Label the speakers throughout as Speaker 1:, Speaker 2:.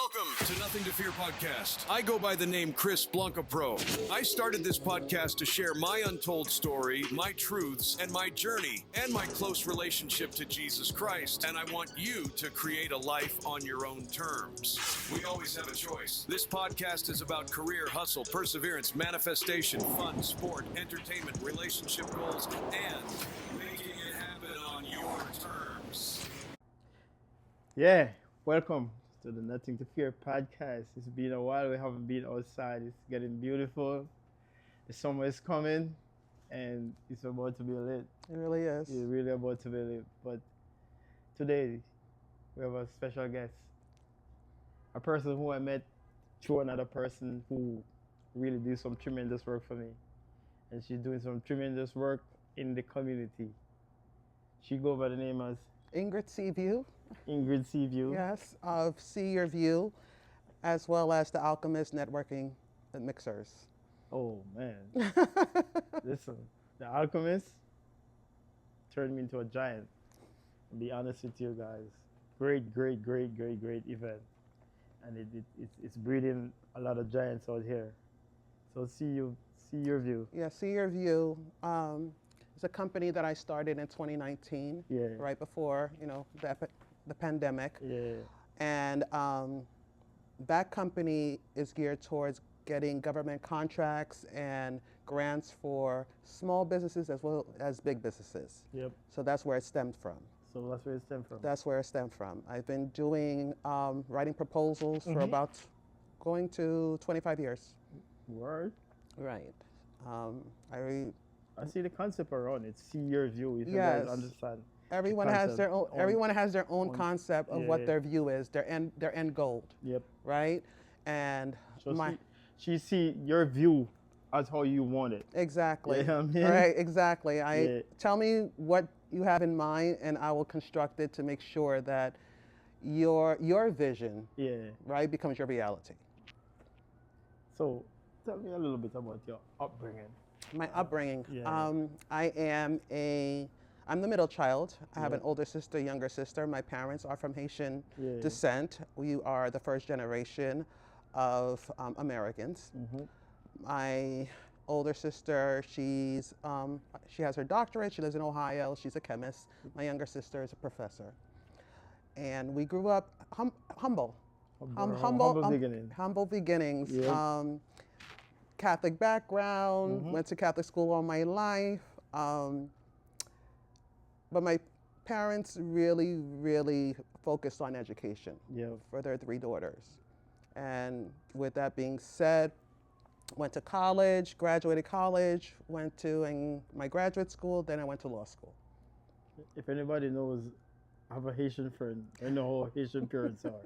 Speaker 1: Welcome to Nothing to Fear podcast. I go by the name Chris Blanca Pro. I started this podcast to share my untold story, my truths, and my journey, and my close relationship to Jesus Christ. And I want you to create a life on your own terms. We always have a choice. This podcast is about career, hustle, perseverance, manifestation, fun, sport, entertainment, relationship goals, and making it happen on your terms.
Speaker 2: Yeah, welcome to the Nothing to Fear podcast. It's been a while. We haven't been outside. It's getting beautiful. The summer is coming, and it's about to be lit.
Speaker 3: It really is.
Speaker 2: It's really about to be lit. But today, we have a special guest. A person who I met through another person who really did some tremendous work for me. And she's doing some tremendous work in the community. She goes by the name as
Speaker 3: Ingrid Seatheview.
Speaker 2: Ingrid Seatheview.
Speaker 3: Yes, of See Your View, as well as the Alchemist networking mixers.
Speaker 2: Oh man. Listen, the Alchemist turned me into a giant. To be honest with you guys. Great event. And it's breeding a lot of giants out here. So see your view.
Speaker 3: Yeah, See Your View is a company that I started in 2019,
Speaker 2: Yeah.
Speaker 3: right before, the pandemic.
Speaker 2: Yeah.
Speaker 3: And that company is geared towards getting government contracts and grants for small businesses as well as big businesses.
Speaker 2: Yep.
Speaker 3: So that's where it stemmed from.
Speaker 2: So that's where it stemmed from.
Speaker 3: That's where it stemmed from. I've been doing writing proposals for about going to 25 years.
Speaker 2: Word.
Speaker 3: Right.
Speaker 2: I see the concept around it. See your view. If
Speaker 3: Yes.
Speaker 2: you guys understand.
Speaker 3: Everyone
Speaker 2: The
Speaker 3: has their own.
Speaker 2: concept,
Speaker 3: Everyone has their own concept of
Speaker 2: yeah,
Speaker 3: what
Speaker 2: yeah.
Speaker 3: their view is, their end goal,
Speaker 2: Yep.
Speaker 3: right? And
Speaker 2: So
Speaker 3: my
Speaker 2: she see your view as how you want it.
Speaker 3: exactly.
Speaker 2: Yeah, I mean?
Speaker 3: Right. Exactly.
Speaker 2: Yeah.
Speaker 3: Tell me what you have in mind, and I will construct it to make sure that your vision,
Speaker 2: Yeah.
Speaker 3: right, becomes your reality.
Speaker 2: So tell me a little bit about your upbringing.
Speaker 3: My upbringing.
Speaker 2: Yeah.
Speaker 3: I'm the middle child. I have
Speaker 2: Yeah.
Speaker 3: an older sister, younger sister. My parents are from Haitian
Speaker 2: Yeah.
Speaker 3: descent. We are the first generation of Americans.
Speaker 2: Mm-hmm.
Speaker 3: My older sister, she has her doctorate. She lives in Ohio. She's a chemist. My younger sister is a professor. And we grew up humble.
Speaker 2: Humble beginnings.
Speaker 3: Humble beginnings.
Speaker 2: Yeah.
Speaker 3: Catholic background, went to Catholic school all my life. But my parents really focused on education
Speaker 2: Yeah.
Speaker 3: for their three daughters. And with that being said, went to college, graduated college, went to my graduate school, then I went to law school.
Speaker 2: If anybody knows, I have a Haitian friend. I know how Haitian parents are.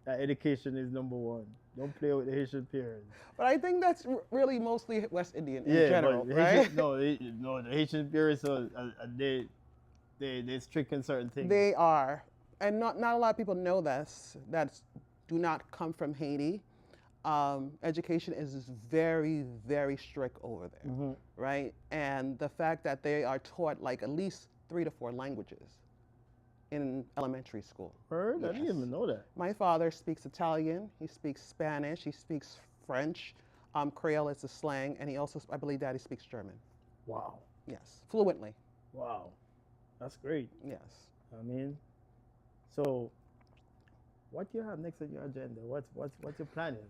Speaker 2: That education is number one. Don't play with the Haitian parents.
Speaker 3: But I think that's really mostly West Indian in
Speaker 2: Yeah,
Speaker 3: general,
Speaker 2: but
Speaker 3: right?
Speaker 2: the Haitian parents are they're strict in certain things.
Speaker 3: They are. And not a lot of people know this, that do not come from Haiti. Education is very strict over there, right? And the fact that they are taught like at least 3 to 4 languages in elementary school.
Speaker 2: Heard? I didn't
Speaker 3: Yes.
Speaker 2: even know that.
Speaker 3: My father speaks Italian, he speaks Spanish, he speaks French, Creole is the slang, and he also, I believe, Daddy speaks German.
Speaker 2: Wow.
Speaker 3: Yes, fluently.
Speaker 2: Wow. That's great.
Speaker 3: Yes.
Speaker 2: I mean, so what do you have next on your agenda? What's your planning?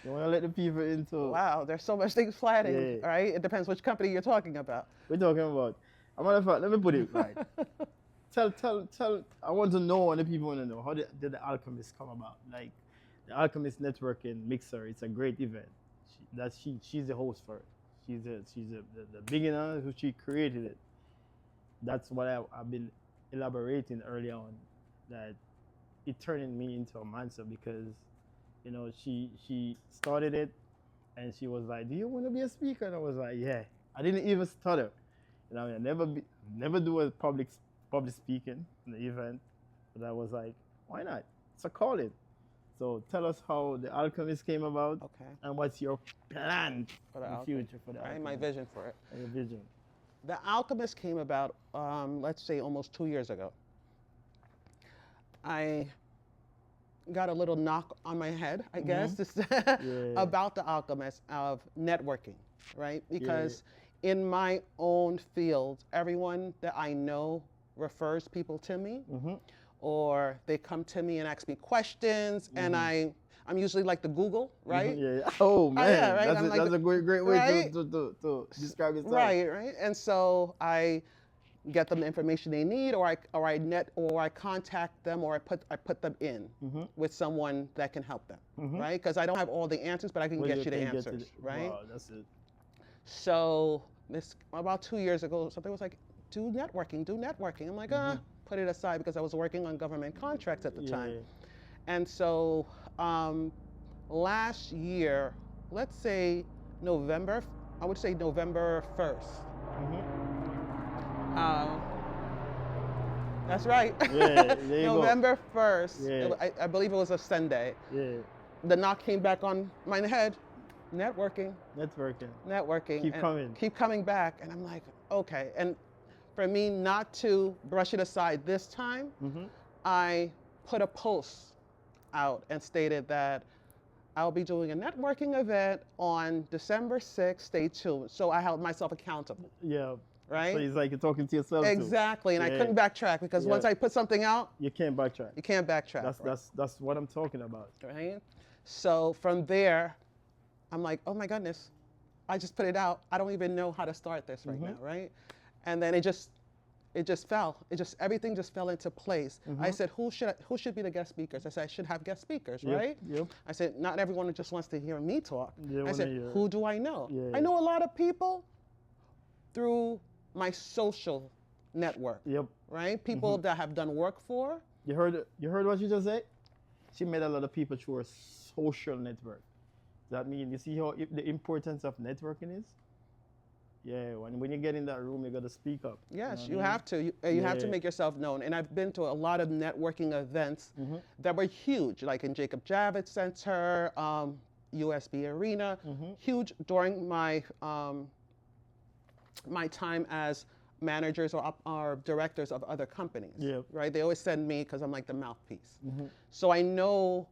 Speaker 2: You want to let the people into?
Speaker 3: Wow, there's so much things planning,
Speaker 2: Yeah.
Speaker 3: right? It depends which company you're talking about.
Speaker 2: We're talking about. As a matter of fact, let me put it right. Tell. I want to know, and the people want to know, how did the Alchemist come about? Like, the Alchemist networking mixer. It's a great event. She's the host for it. She's the beginner who she created it. That's what I've been elaborating early on, that it turned me into a monster because, she started it, and she was like, "Do you want to be a speaker?" And I was like, "Yeah." I didn't even stutter. I never do a public speaking in the event, but I was like, "Why not? It's a calling." So tell us how the Alchemist came about,
Speaker 3: Okay.
Speaker 2: and what's your plan
Speaker 3: For the
Speaker 2: in the
Speaker 3: Alchemist.
Speaker 2: future for the
Speaker 3: Right,
Speaker 2: Alchemist?
Speaker 3: my vision for it.
Speaker 2: And your vision.
Speaker 3: The Alchemist came about, let's say, almost 2 years ago. I got a little knock on my head, I guess, about the Alchemist of networking, right? Because in my own field, everyone that I know refers people to me, or they come to me and ask me questions, and I'm usually like the Google, right?
Speaker 2: Oh man,
Speaker 3: yeah, right?
Speaker 2: That's a great way to describe yourself.
Speaker 3: Right. And so I get them the information they need, or I contact them, or I put them in with someone that can help them, right? Because I don't have all the answers, but I can get you the answers, right?
Speaker 2: Wow, that's it.
Speaker 3: So this about 2 years ago, something was like, do networking. I'm like, put it aside because I was working on government contracts at the time. And so last year, let's say November, I would say November 1st. That's right. November 1st. I believe it was a Sunday. The knock came back on my head. Networking. Keep coming back. And I'm like, okay. And for me not to brush it aside this time, I put a post out and stated that I'll be doing a networking event on December 6th. Stay tuned. So I held myself accountable. Right?
Speaker 2: So it's like you're talking to yourself.
Speaker 3: Exactly. And I couldn't backtrack because once I put something out,
Speaker 2: you can't backtrack. That's what I'm talking about.
Speaker 3: Right? So from there, I'm like, oh my goodness, I just put it out. I don't even know how to start this right now, right? And then it just fell. Everything just fell into place. I said, who should be the guest speakers? I said, I should have guest speakers, right? I said, not everyone just wants to hear me talk. I said, who do I know? I know a lot of people through my social network, right? People that have done work for.
Speaker 2: You heard what you just said? She met a lot of people through her social network. That means, you see how the importance of networking is? Yeah, when you get in that room, you got to speak up.
Speaker 3: Yes, you have to. You have to make yourself known. And I've been to a lot of networking events that were huge, like in Jacob Javits Center, USB Arena, huge during my my time as managers or directors of other companies. Right? They always send me because I'm like the mouthpiece. So I know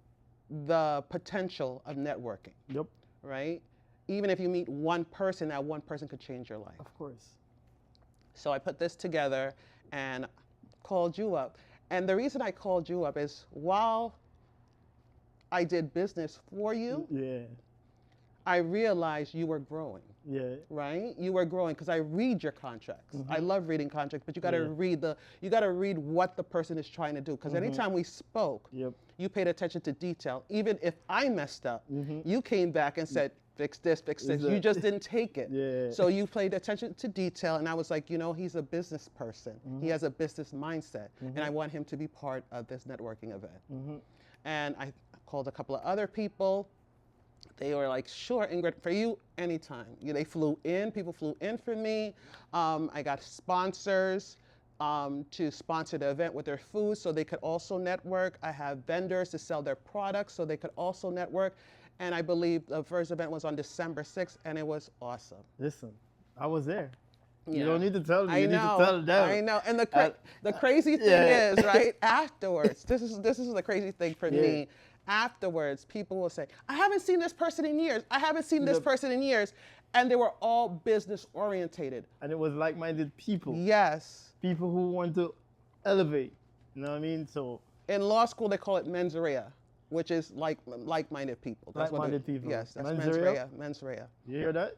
Speaker 3: the potential of networking. Right? Even if you meet one person, that one person could change your life.
Speaker 2: Of course.
Speaker 3: So I put this together and called you up. And the reason I called you up is while I did business for you, I realized you were growing. Right? You were growing because I read your contracts. I love reading contracts, but you got to read what the person is trying to do. Because anytime we spoke, you paid attention to detail. Even if I messed up, you came back and said, fix this, fix this. You just didn't take it. So you paid attention to detail, and I was like, he's a business person. He has a business mindset, and I want him to be part of this networking event. And I called a couple of other people. They were like, sure, Ingrid, for you, anytime. They flew in, people flew in for me. I got sponsors to sponsor the event with their food so they could also network. I have vendors to sell their products so they could also network. And I believe the first event was on December 6th, and it was awesome.
Speaker 2: Listen, I was there. You don't need to tell me. You need to tell them.
Speaker 3: I know. And the crazy thing is, right, afterwards, this is the crazy thing for me. Afterwards, people will say, I haven't seen this person in years. I haven't seen this person in years. And they were all business orientated.
Speaker 2: And it was like-minded people.
Speaker 3: Yes.
Speaker 2: People who want to elevate. You know what I mean? So
Speaker 3: in law school, they call it mens rea, which is like-minded people. That's
Speaker 2: like-minded people.
Speaker 3: Yes, that's mens rea. Mens rea.
Speaker 2: You hear that?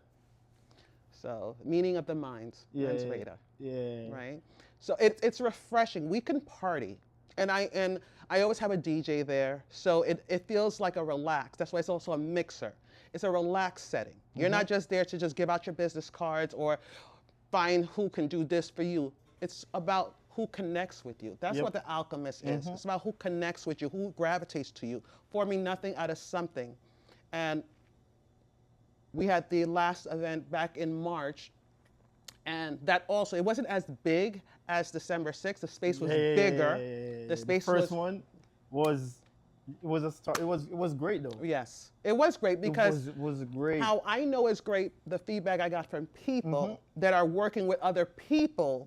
Speaker 3: So meaning of the minds. Mens rea.
Speaker 2: Yeah.
Speaker 3: Right. So it's refreshing. We can party. And I always have a DJ there, so it feels like a relax. That's why it's also a mixer. It's a relaxed setting. You're not just there to just give out your business cards or find who can do this for you. It's about who connects with you. That's what the Alchemist is. It's about who connects with you, who gravitates to you, forming nothing out of something. And we had the last event back in March, and that also, it wasn't as big as December 6th. The space was bigger. The space
Speaker 2: the first one was a start. It was great though.
Speaker 3: Yes, it was great because
Speaker 2: it was great.
Speaker 3: How I know it's great, the feedback I got from people that are working with other people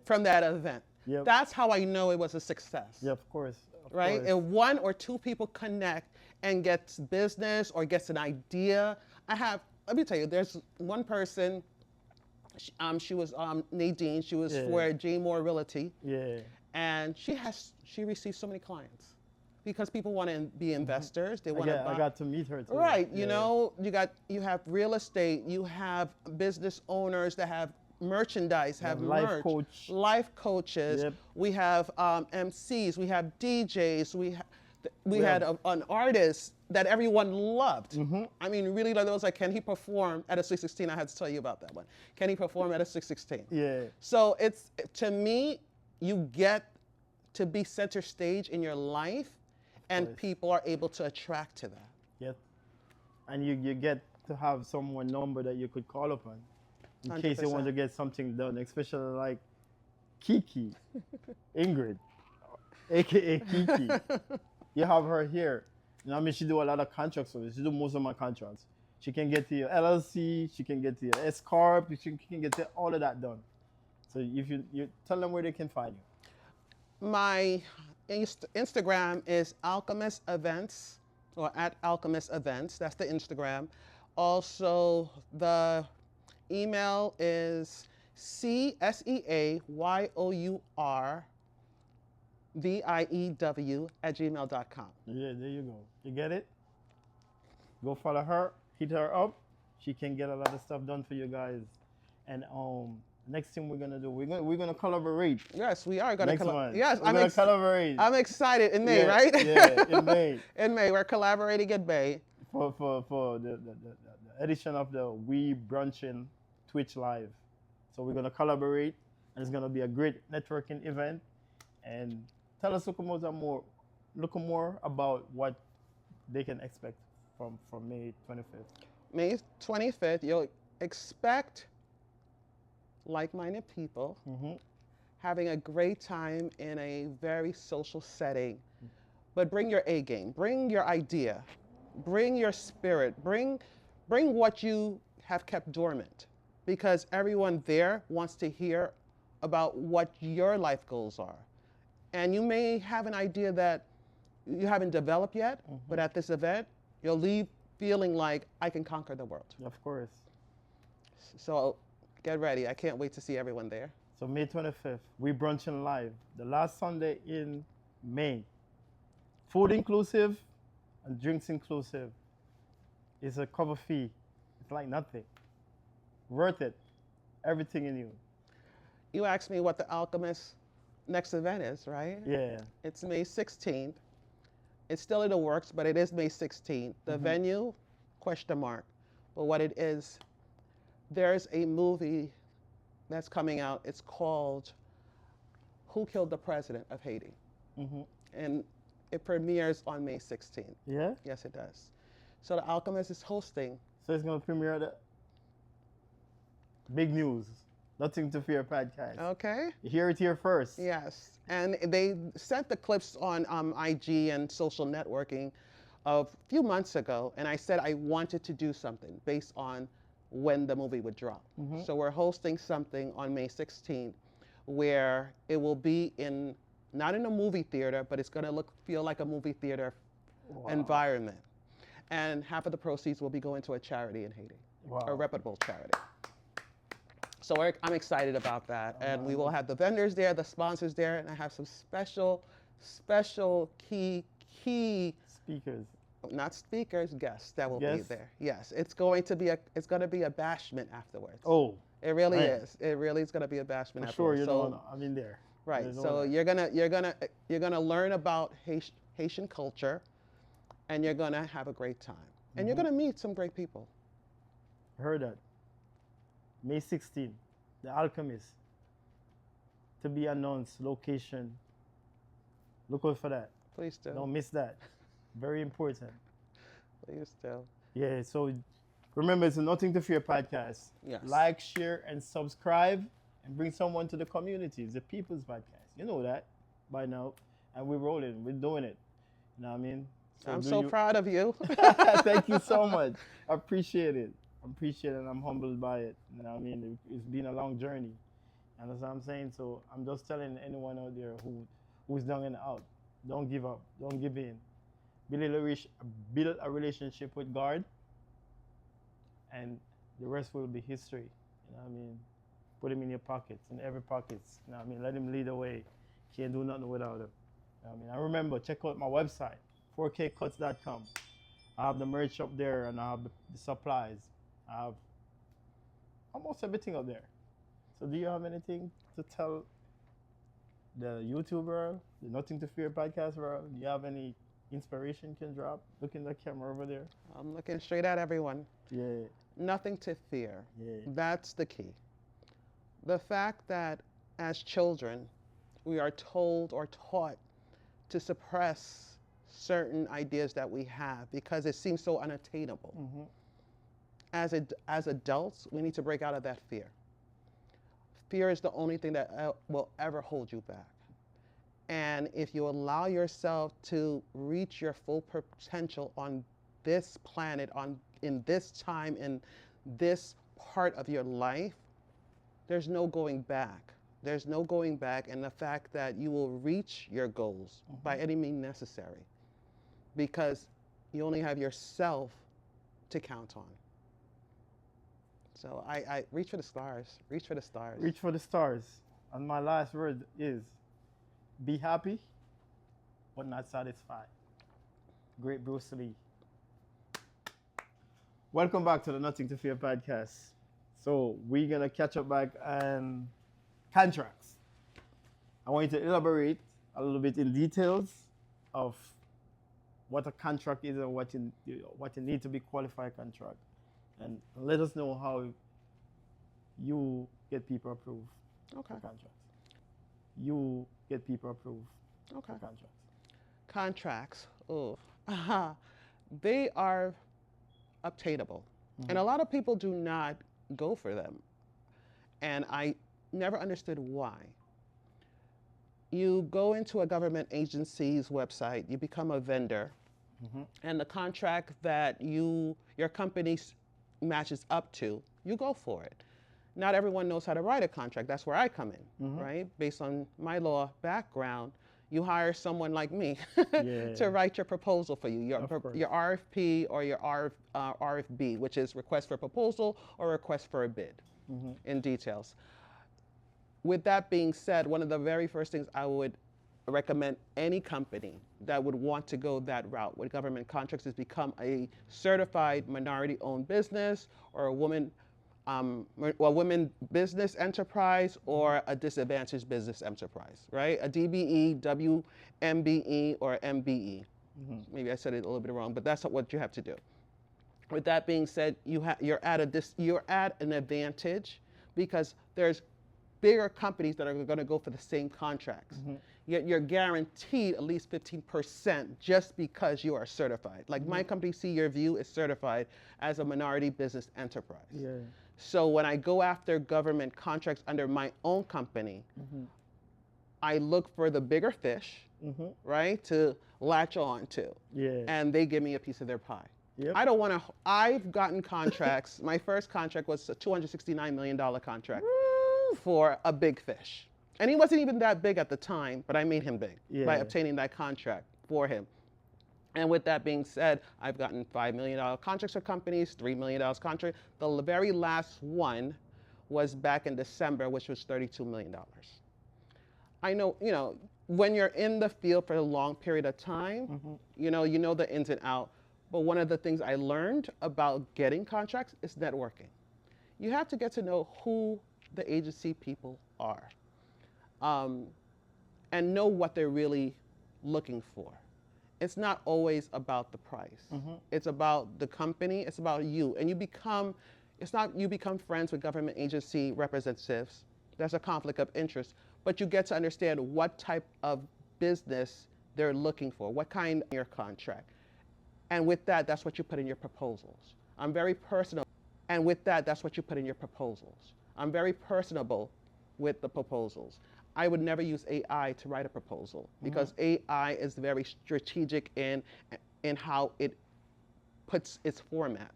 Speaker 3: from that event. That's how I know it was a success.
Speaker 2: Yeah, of course.
Speaker 3: right?
Speaker 2: course.
Speaker 3: If one or two people connect and gets business or gets an idea, let me tell you, there's one person, she was Nadine, she was
Speaker 2: Yeah.
Speaker 3: for J Moore Realty,
Speaker 2: Yeah.
Speaker 3: and she received so many clients because people want to be investors. They want to buy.
Speaker 2: I got to meet her too.
Speaker 3: Right, you
Speaker 2: Yeah.
Speaker 3: know, you have real estate, you have business owners that have merchandise, have
Speaker 2: life
Speaker 3: merch,
Speaker 2: coach.
Speaker 3: life coaches.
Speaker 2: Yep.
Speaker 3: We have MCs, we have DJs, we had
Speaker 2: have-
Speaker 3: an artist that everyone loved.
Speaker 2: Mm-hmm.
Speaker 3: I mean, really, like, it was like, can he perform at a 616? I had to tell you about that one. Can he perform at a 616?
Speaker 2: Yeah.
Speaker 3: So to me, you get to be center stage in your life, and
Speaker 2: course.
Speaker 3: people are able to attract to that.
Speaker 2: Yep. And you get to have someone number that you could call upon in case you want
Speaker 3: 100%.
Speaker 2: to get something done, especially like Kiki, Ingrid, aka Kiki. You have her here. You know, I mean, she do a lot of contracts for us. She do most of my contracts. She can get to your LLC. She can get to your S corp. She can get to all of that done. So if you tell them where they can find you.
Speaker 3: My Instagram is Alchemist Events, or at Alchemist Events. That's the Instagram. Also, the email is CSEAYOURVIEW@gmail.com.
Speaker 2: Yeah, there you go. You get it? Go follow her, hit her up. She can get a lot of stuff done for you guys. And next thing we're gonna do, we're gonna collaborate.
Speaker 3: Yes, we are gonna
Speaker 2: Next one.
Speaker 3: Yes,
Speaker 2: we're gonna collaborate.
Speaker 3: I'm excited in May,
Speaker 2: Yeah,
Speaker 3: right?
Speaker 2: Yeah, in May.
Speaker 3: In May, we're collaborating in May.
Speaker 2: For the edition of the We Brunching Twitch Live. So we're gonna collaborate, and it's gonna be a great networking event. And tell us look more about what they can expect from May 25th.
Speaker 3: May 25th, you'll expect like-minded people having a great time in a very social setting. But bring your A game, bring your idea, bring your spirit, bring what you have kept dormant, because everyone there wants to hear about what your life goals are. And you may have an idea that you haven't developed yet, but at this event, you'll leave feeling like I can conquer the world.
Speaker 2: Of course.
Speaker 3: So get ready. I can't wait to see everyone there.
Speaker 2: So May 25th, We Brunching Live, the last Sunday in May. Food inclusive and drinks inclusive. It's a cover fee. It's like nothing. Worth it. Everything in you.
Speaker 3: You asked me what the Alchemist next event is, right?
Speaker 2: Yeah.
Speaker 3: It's May 16th. It's still in the works, but it is May 16th. The venue, question mark. But what it is, there's a movie that's coming out. It's called Who Killed the President of Haiti? And it premieres on May 16th.
Speaker 2: Yeah?
Speaker 3: Yes, it does. So the Alchemist is hosting.
Speaker 2: So it's going to premiere the big news. Nothing to Fear podcast.
Speaker 3: Okay.
Speaker 2: You hear it here first.
Speaker 3: Yes, and they sent the clips on IG and social networking a few months ago, and I said I wanted to do something based on when the movie would drop. So we're hosting something on May 16th where it will be not in a movie theater, but it's going to feel like a movie theater environment. And half of the proceeds will be going to a charity in Haiti, a reputable charity. So I'm excited about that. And we will have the vendors there, the sponsors there, and I have some special key,
Speaker 2: Speakers.
Speaker 3: not speakers, guests that will be
Speaker 2: Guests?
Speaker 3: there. Yes, it's going to be a bashment afterwards.
Speaker 2: Oh.
Speaker 3: It really
Speaker 2: man.
Speaker 3: is. It really is going to be a bashment
Speaker 2: For sure,
Speaker 3: afterwards.
Speaker 2: you know, I'm in there.
Speaker 3: Right.
Speaker 2: You know
Speaker 3: So
Speaker 2: that.
Speaker 3: you're gonna learn about Haitian culture, and you're gonna have a great time, and you're gonna meet some great people.
Speaker 2: Heard that. May 16th, The Alchemist. To be announced, location. Look out for that.
Speaker 3: Please do.
Speaker 2: Don't miss that. Very important.
Speaker 3: Please do.
Speaker 2: Yeah, so remember, it's a Nothing to Fear podcast.
Speaker 3: Yes.
Speaker 2: Like, share, and subscribe, and bring someone to the community. It's a people's podcast. You know that by now. And we're rolling. We're doing it. You know what I mean?
Speaker 3: I'm so proud of you.
Speaker 2: Thank you so much. I appreciate it. I appreciate it, and I'm humbled by it. You know what I mean? It's been a long journey. And that's what I'm saying. So I'm just telling anyone out there who's down and out, Don't give up. Don't give in. Build a relationship with God, and the rest will be history. You know what I mean? Put him in your pockets, in every pockets. You know what I mean? Let him lead the way. Can't do nothing without him. You know what I mean? And remember, check out my website, 4kcuts.com. I have the merch up there, and I have the supplies. I have almost everything up there. So do you have anything to tell the YouTube world, the Nothing to Fear podcast world? Do you have any inspiration you can drop? Look in the camera over there.
Speaker 3: I'm looking straight at everyone.
Speaker 2: Yeah.
Speaker 3: Nothing to fear.
Speaker 2: Yeah.
Speaker 3: That's the key. The fact that as children, we are told or taught to suppress certain ideas that we have because it seems so unattainable.
Speaker 2: Mm-hmm.
Speaker 3: As adults, we need to break out of that fear. Fear is the only thing that will ever hold you back. And if you allow yourself to reach your full potential on this planet, in this time, in this part of your life, there's no going back. There's no going back, and the fact that you will reach your goals by any means necessary, because you only have yourself to count on. So I reach for the stars. Reach for the stars.
Speaker 2: Reach for the stars. And my last word is, be happy, but not satisfied. Great Bruce Lee. Welcome back to the Nothing to Fear podcast. So we're gonna catch up back on contracts. I want you to elaborate a little bit in details of what a contract is and what you need to be qualified contract, and let us know how you get people approved for contracts. You get people approved for contracts.
Speaker 3: Contracts, they are obtainable. And a lot of people do not go for them. And I never understood why. You go into a government agency's website, you become a vendor, and the contract that your company matches up to, you go for it. Not everyone knows how to write a contract. That's where I come in, right? Based on my law background, you hire someone like me to write your proposal for you, your RFP or your RFB, which is request for proposal or request for a bid in details. With that being said, one of the very first things I would recommend any company that would want to go that route with government contracts is become a certified minority-owned business or a women business enterprise or a disadvantaged business enterprise, right? A DBE, WMBE, or MBE. Maybe I said it a little bit wrong, but that's what you have to do. With that being said, you're at an advantage because there's bigger companies that are going to go for the same contracts. Yet you're guaranteed at least 15% just because you are certified. Like my company, See Your View, is certified as a minority business enterprise. So when I go after government contracts under my own company, I look for the bigger fish, right, to latch on to. And they give me a piece of their pie. I don't want to, I've gotten contracts. My first contract was a $269 million contract for a big fish. And he wasn't even that big at the time, but I made him big by obtaining that contract for him. And with that being said, I've gotten $5 million contracts for companies, $3 million contract. The very last one was back in December, which was $32 million. I know, when you're in the field for a long period of time, you know the ins and outs. But one of the things I learned about getting contracts is networking. You have to get to know who the agency people are, and know what they're really looking for. It's not always about the price. It's about the company, it's about you. And you become friends with government agency representatives. There's a conflict of interest, but you get to understand what type of business they're looking for, what kind of your contract. And with that, that's what you put in your proposals. I'm very personal. And with that, that's what you put in your proposals. I'm very personable with the proposals. I would never use AI to write a proposal because AI is very strategic in how it puts its format.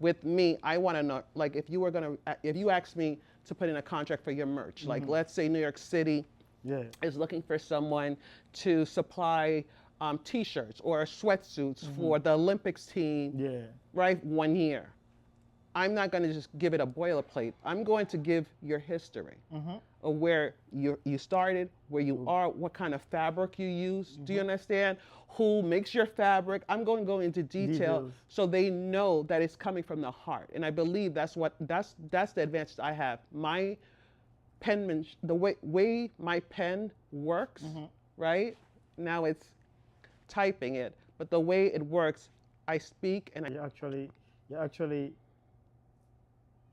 Speaker 3: With me, I want to know, like if you asked me to put in a contract for your merch, like let's say New York City
Speaker 2: Yeah.
Speaker 3: is looking for someone to supply T-shirts or sweatsuits for the Olympics team,
Speaker 2: Yeah.
Speaker 3: right, 1 year. I'm not going to just give it a boilerplate. I'm going to give your history of where you started, where you are, what kind of fabric you use. Do you understand? Who makes your fabric? I'm going to go into detail
Speaker 2: Details.
Speaker 3: so they know that it's coming from the heart. And I believe that's the advantage I have. My penmanship, the way my pen works, right? Now it's typing it, but the way it works, I speak and
Speaker 2: You actually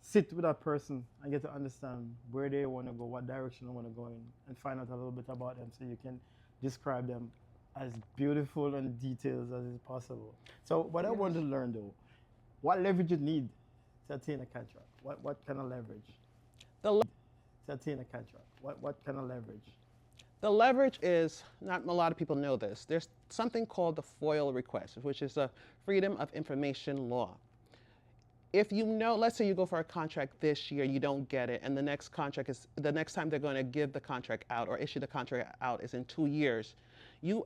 Speaker 2: sit with that person and get to understand where they want to go, what direction they want to go in, and find out a little bit about them so you can describe them as beautiful and detailed as is possible. So what I want to learn though, what leverage you need to attain a contract? What kind of leverage?
Speaker 3: the
Speaker 2: To attain a contract? What kind of leverage?
Speaker 3: The leverage is, not a lot of people know this, there's something called the FOIL request, which is a Freedom of Information Law. If you know, let's say you go for a contract this year, you don't get it, and the next time they're going to give the contract out or issue the contract out is in 2 years, you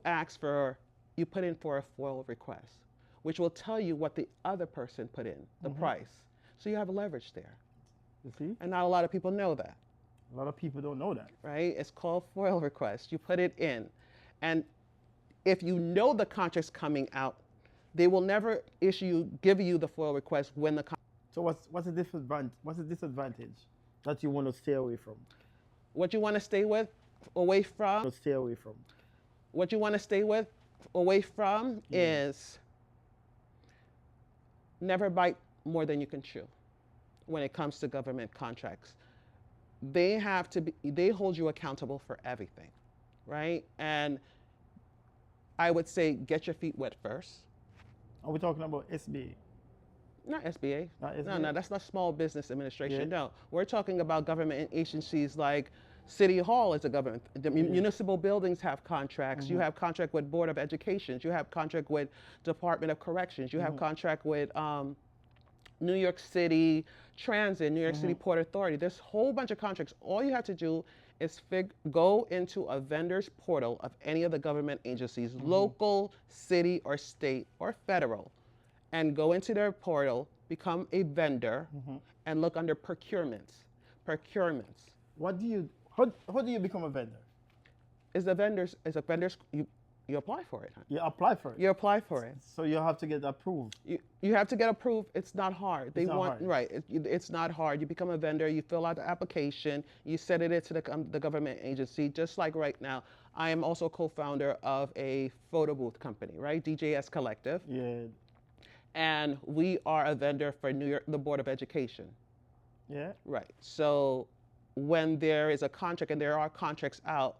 Speaker 3: put in for a FOIL request, which will tell you what the other person put in, the price. So you have leverage there.
Speaker 2: You see?
Speaker 3: And not a lot of people know that.
Speaker 2: A lot of people don't know that.
Speaker 3: Right? It's called FOIL request. You put it in. And if you know the contract's coming out, they will never give you the FOIL request when the contract.
Speaker 2: So what's the disadvantage that you want to stay away from?
Speaker 3: What you want to stay away from What you want to stay away from is never bite more than you can chew when it comes to government contracts. They hold you accountable for everything, right? And I would say get your feet wet first.
Speaker 2: Are we talking about SBA?
Speaker 3: Not SBA.
Speaker 2: Not SBA?
Speaker 3: No, that's not Small Business Administration.
Speaker 2: Yeah.
Speaker 3: No, we're talking about government agencies like City Hall is a government. The municipal buildings have contracts. You have contract with Board of Education. You have contract with Department of Corrections. You have contract with New York City Transit, New York City Port Authority. There's a whole bunch of contracts. All you have to do is go into a vendor's portal of any of the government agencies, local, city, or state, or federal, and go into their portal, become a vendor, and look under procurements.
Speaker 2: How do you become a vendor?
Speaker 3: You apply for it. Huh?
Speaker 2: You apply for it.
Speaker 3: You apply for it.
Speaker 2: So you have to get approved.
Speaker 3: You have to get approved. It's not hard.
Speaker 2: It's not hard.
Speaker 3: Right. It's not hard. You become a vendor. You fill out the application. You send it to the government agency. Just like right now, I am also co-founder of a photo booth company, right? DJS Collective.
Speaker 2: Yeah.
Speaker 3: And we are a vendor for the Board of Education.
Speaker 2: Yeah.
Speaker 3: Right. So when there is a contract, and there are contracts out,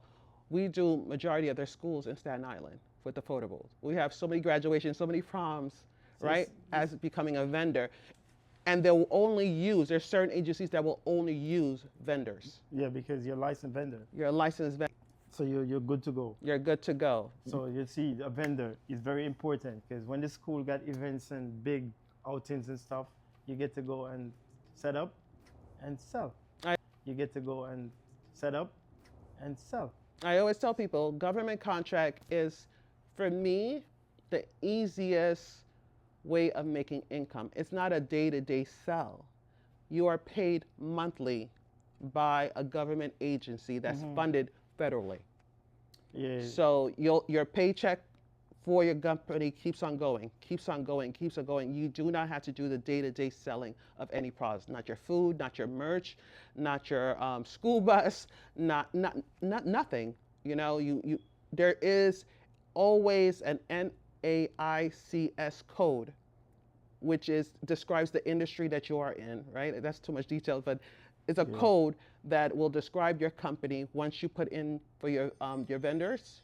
Speaker 3: we do majority of their schools in Staten Island with the photo booth. We have so many graduations, so many proms, right, as becoming a vendor. And there's certain agencies that will only use vendors.
Speaker 2: Yeah, because you're a licensed vendor.
Speaker 3: You're a licensed vendor.
Speaker 2: So you're good to go.
Speaker 3: You're good to go.
Speaker 2: So you see, a vendor is very important because when the school got events and big outings and stuff, you get to go and set up and sell. You get to go and set up and sell.
Speaker 3: I always tell people government contract is, for me, the easiest way of making income. It's not a day-to-day sell. You are paid monthly by a government agency that's funded federally.
Speaker 2: Yeah.
Speaker 3: So your paycheck for your company keeps on going. You do not have to do the day-to-day selling of any products. Not your food, not your merch, not your school bus, not nothing. You know, there is always an NAICS code, which describes the industry that you are in, right? That's too much detail, but it's a code that will describe your company once you put in for your vendors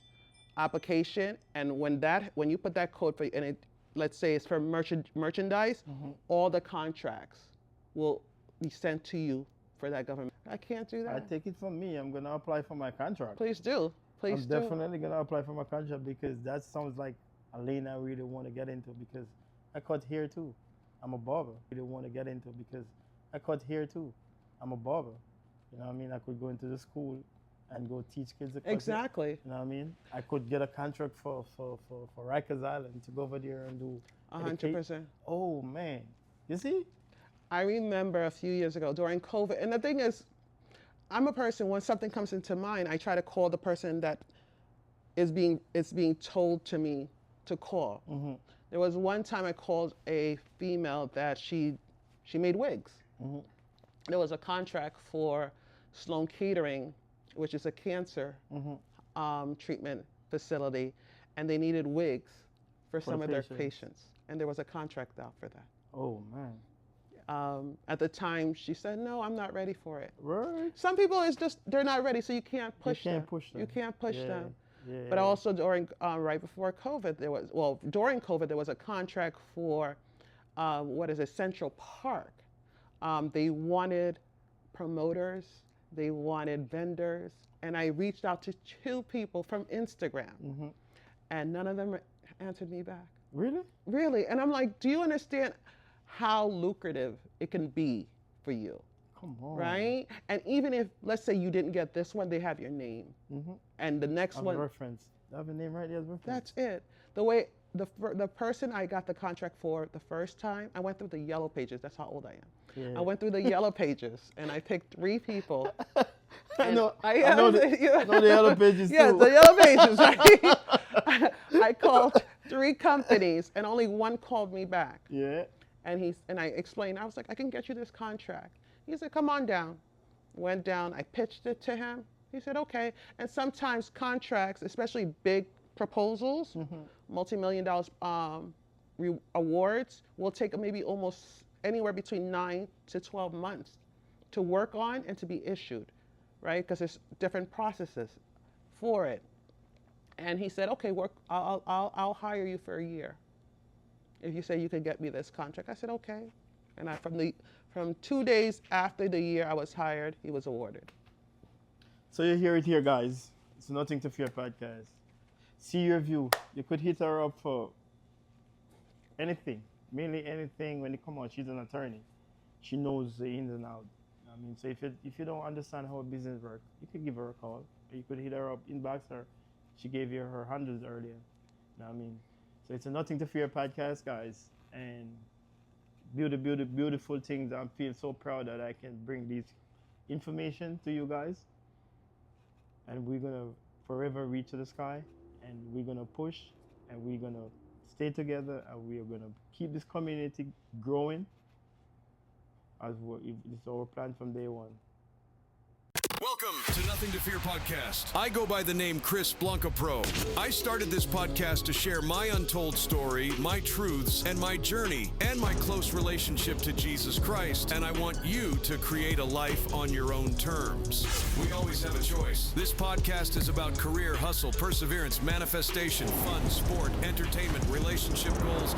Speaker 3: application, and when you put that code let's say it's for merchandise, all the contracts will be sent to you for that government. I can't do that.
Speaker 2: I take it from me. I'm gonna apply for my contract.
Speaker 3: Please do.
Speaker 2: I'm definitely gonna apply for my contract because that sounds like a lane I really want to get into because I cut hair too. I'm a barber. I really want to get into because I cut hair too. I'm a barber. You know what I mean? I could go into the school and go teach kids the
Speaker 3: Exactly.
Speaker 2: You know what I mean? I could get a contract for Rikers Island to go over there and do
Speaker 3: 100%.
Speaker 2: Oh man, you see?
Speaker 3: I remember a few years ago during COVID, and the thing is, I'm a person, when something comes into mind, I try to call the person that is being told to me to call.
Speaker 2: Mm-hmm.
Speaker 3: There was one time I called a female that she made wigs.
Speaker 2: Mm-hmm.
Speaker 3: There was a contract for Sloan Kettering, which is a cancer treatment facility, and they needed wigs for some of their patients. And there was a contract out for that.
Speaker 2: Oh man.
Speaker 3: At the time, she said, "No, I'm not ready for it."
Speaker 2: Right.
Speaker 3: Some people, it's just they're not ready, so you can't push them.
Speaker 2: You
Speaker 3: can't push them.
Speaker 2: Yeah.
Speaker 3: But also during right before COVID, during COVID there was a contract for Central Park. They wanted promoters, they wanted vendors, and I reached out to 2 people from Instagram, and none of them answered me back.
Speaker 2: Really?
Speaker 3: Really, and I'm like, do you understand how lucrative it can be for you?
Speaker 2: Come on.
Speaker 3: Right? And even if, let's say you didn't get this one, they have your name. And the next one.
Speaker 2: Reference. They have a name right there as reference.
Speaker 3: That's it. The way, the person I got the contract for the first time, I went through the yellow pages. That's how old I am.
Speaker 2: Yeah.
Speaker 3: I went through the yellow pages and I picked 3 people.
Speaker 2: I know the yellow pages too.
Speaker 3: Yeah, the yellow pages, right? I called 3 companies and only one called me back.
Speaker 2: Yeah.
Speaker 3: And I explained, I was like, I can get you this contract. He said, come on down. Went down, I pitched it to him. He said, okay. And sometimes contracts, especially big proposals, multi-million dollars awards, will take maybe almost anywhere between 9 to 12 months to work on and to be issued, right? Because there's different processes for it. And he said, okay, I'll hire you for a year if you say you could get me this contract. I said, okay. And from 2 days after the year I was hired, he was awarded.
Speaker 2: So you hear it here, guys. It's Nothing to Fear podcast. See your view. You could hit her up for anything, mainly anything. When it comes out, she's an attorney. She knows the ins and outs. I mean, so if you don't understand how a business works, you could give her a call. Or you could hit her up, inbox her. She gave you her handles earlier. You know what I mean? So it's a Nothing to Fear podcast, guys. And beautiful things. I feel so proud that I can bring this information to you guys. And we're going to forever reach to the sky. And we're going to push. And we're going to stay together. And we are going to keep this community growing. It's our plan from day one.
Speaker 1: Welcome to Nothing to Fear podcast. I go by the name Chris Blancapro. I started this podcast to share my untold story, my truths, and my journey, and my close relationship to Jesus Christ. And I want you to create a life on your own terms. We always have a choice. This podcast is about career, hustle, perseverance, manifestation, fun, sport, entertainment, relationship goals,